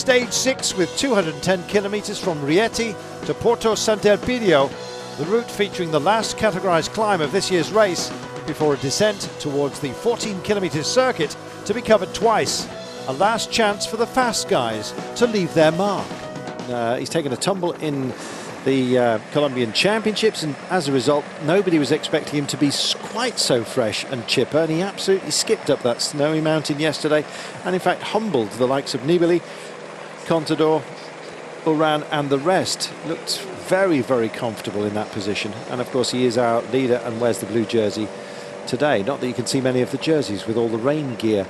Stage 6 with 210 kilometers from Rieti to Porto Sant'Elpidio, the route featuring the last categorized climb of this year's race before a descent towards the 14-kilometer circuit to be covered twice. A last chance for the fast guys to leave their mark. He's taken a tumble in the Colombian Championships, and as a result nobody was expecting him to be quite so fresh and chipper, and he absolutely skipped up that snowy mountain yesterday and in fact humbled the likes of Nibali, Contador, Uran and the rest. Looked very, very comfortable in that position, and of course he is our leader and wears the blue jersey today. Not that you can see many of the jerseys with all the rain gear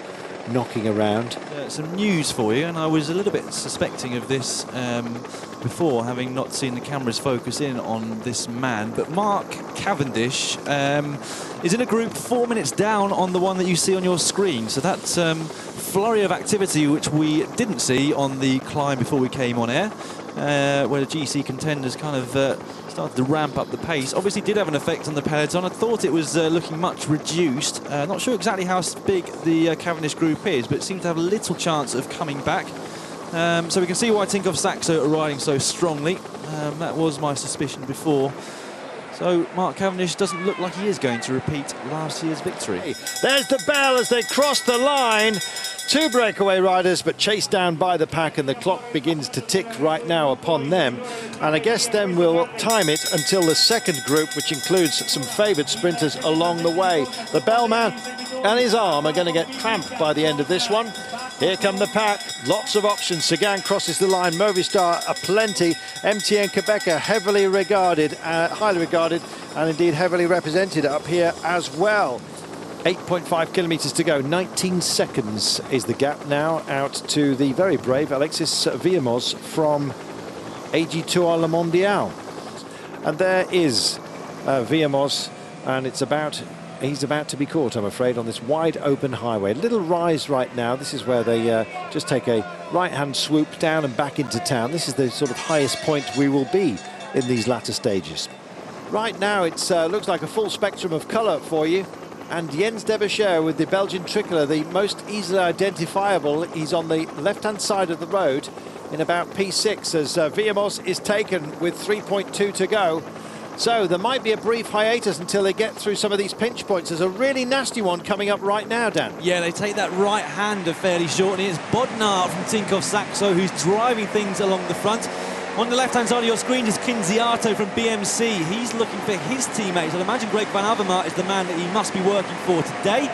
knocking around. Some news for you, and I was a little bit suspecting of this before, having not seen the cameras focus in on this man, but Mark Cavendish is in a group 4 minutes down on the one that you see on your screen. So that's flurry of activity which we didn't see on the climb before we came on air, where the GC contenders kind of started to ramp up the pace. Obviously did have an effect on the peloton. I thought it was looking much reduced. Not sure exactly how big the Cavendish group is, but it seems to have a little chance of coming back. So we can see why Tinkoff-Saxo are riding so strongly. That was my suspicion before. So Mark Cavendish doesn't look like he is going to repeat last year's victory. There's the bell as they cross the line. Two breakaway riders, but chased down by the pack, and the clock begins to tick right now upon them. And I guess then we'll time it until the second group, which includes some favoured sprinters along the way. The bellman and his arm are going to get cramped by the end of this one. Here come the pack, lots of options. Sagan crosses the line, Movistar aplenty, MTN-Qhubeka heavily regarded, highly regarded, and indeed heavily represented up here as well. 8.5 kilometres to go, 19 seconds is the gap now out to the very brave Alexis Villamoz from AG2R Le Mondial. And there is Villamoz, and he's about to be caught, I'm afraid, on this wide open highway. A little rise right now. This is where they just take a right-hand swoop down and back into town. This is the sort of highest point we will be in these latter stages. Right now it looks like a full spectrum of colour for you. And Jens Debusschere with the Belgian tricolour, the most easily identifiable. He's on the left-hand side of the road in about P6 as Villamoz is taken with 3.2 to go. So there might be a brief hiatus until they get through some of these pinch points. There's a really nasty one coming up right now, Dan. Yeah, they take that right-hander fairly short, and it's Bodnar from Tinkoff-Saxo who's driving things along the front. On the left-hand side of your screen is Kinziato from BMC. He's looking for his teammates. I'd imagine Greg van Avermaet is the man that he must be working for today.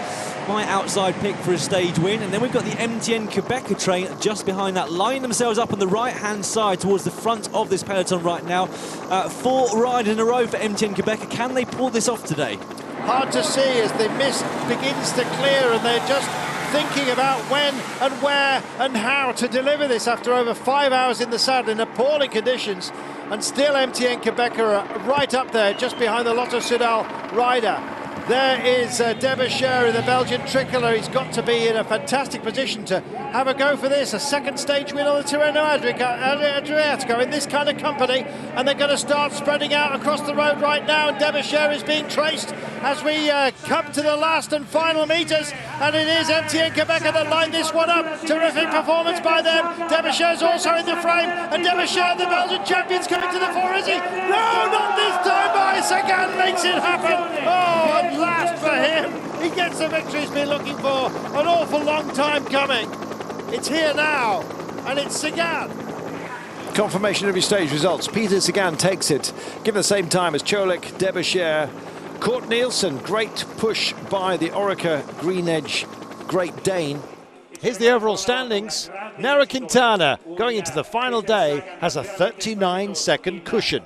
My outside pick for a stage win. And then we've got the MTN-Qhubeka train just behind that, lining themselves up on the right-hand side towards the front of this peloton right now. 4 riders in a row for MTN-Qhubeka. Can they pull this off today? Hard to see as the mist begins to clear, and they're just thinking about when and where and how to deliver this after over 5 hours in the saddle in appalling conditions. And still MTN-Qhubeka are right up there just behind the Lotto Soudal rider. There is Debusschere in the Belgian tricolour. He's got to be in a fantastic position to have a go for this. A second stage win on the Tirreno-Adriatico in this kind of company. And they're going to start spreading out across the road right now. And Debusschere is being traced as we come to the last and final metres. And it is MTN-Qhubeka that lined this one up. Terrific performance by them. Debusschere's also in the frame. And Debusschere, the Belgian champion's coming to the fore, is he? No, not this time by Sagan, makes it happen. Oh, at last for him. He gets the victory he's been looking for an awful long time coming. It's here now, and it's Sagan. Confirmation of your stage results. Peter Sagan takes it, given the same time as Ciolek, Debusschere, Kurt Nielsen. Great push by the Orica Green Edge Great Dane. Here's the overall standings. Nairo Quintana, going into the final day, has a 39-second cushion.